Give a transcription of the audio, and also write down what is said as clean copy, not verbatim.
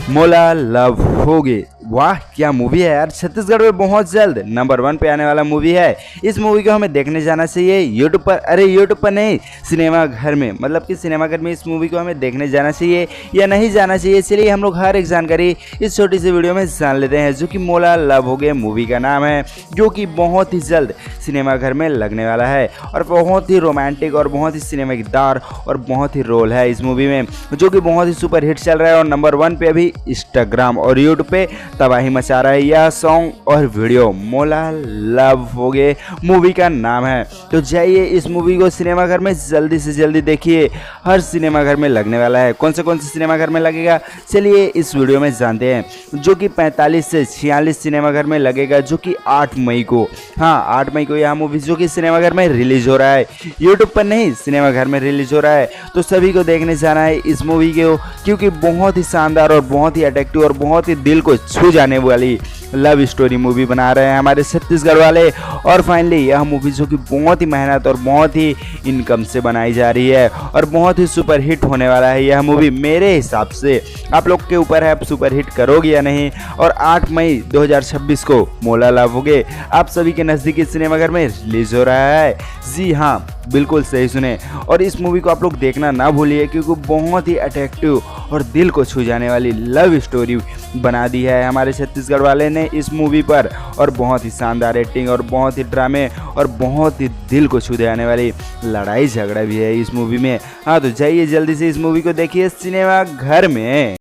मोला लव होगे। वाह क्या मूवी है यार, छत्तीसगढ़ में बहुत जल्द नंबर 1 पे आने वाला मूवी है। इस मूवी को हमें देखने जाना चाहिए यूट्यूब पर, अरे यूट्यूब पर नहीं, सिनेमा घर में, मतलब कि सिनेमा घर में इस मूवी को हमें देखने जाना चाहिए या नहीं जाना चाहिए। चलिए हम लोग हर एक जानकारी इस छोटी सी वीडियो में जान लेते हैं, जो कि मोला लव होगे मूवी का नाम है, जो कि बहुत ही जल्द सिनेमा घर में लगने वाला है और बहुत ही रोमांटिक और बहुत ही सिनेमादार और बहुत ही रोल है इस मूवी में, जो कि बहुत ही सुपर हिट चल रहा है और नंबर 1 पे अभी इंस्टाग्राम और यूट्यूब पे तबाही मचा रहा है। यह सॉन्ग और वीडियो मोला लव होगे मूवी का नाम है। तो जाइए इस मूवी को सिनेमा घर में जल्दी से जल्दी देखिए, हर सिनेमा घर में लगने वाला है। कौन से सिनेमा घर में लगेगा चलिए इस वीडियो में जानते हैं, जो कि 45 से 46 सिनेमा घर में लगेगा, जो कि 8 मई को, हाँ 8 मई को यह मूवी जो कि सिनेमा घर में रिलीज हो रहा है, यूट्यूब पर नहीं सिनेमा घर में रिलीज हो रहा है। तो सभी को देखने जाना है इस मूवी को, क्योंकि बहुत ही शानदार और बहुत ही अट्रैक्टिव और बहुत ही दिल को छू जाने वाली लव स्टोरी मूवी बना रहे हैं हमारे छत्तीसगढ़ वाले। और फाइनली यह मूवी जो कि बहुत ही मेहनत और बहुत ही इनकम से बनाई जा रही है और बहुत ही सुपर हिट होने वाला है यह मूवी। मेरे हिसाब से आप लोग के ऊपर है, आप सुपर हिट करोगे या नहीं। और 8 मई 2026 को मोला लव होगे आप सभी के नज़दीकी सिनेमाघर में रिलीज हो रहा है। जी हाँ बिल्कुल सही सुने, और इस मूवी को आप लोग देखना ना भूलिए, क्योंकि बहुत ही अट्रैक्टिव और दिल को छू जाने वाली लव स्टोरी बना दी है हमारे छत्तीसगढ़ वाले ने इस मूवी पर। और बहुत ही शानदार एक्टिंग और बहुत ही ड्रामे और बहुत ही दिल को छू जाने वाली लड़ाई झगड़ा भी है इस मूवी में। हाँ तो जाइए जल्दी से इस मूवी को देखिए सिनेमा घर में।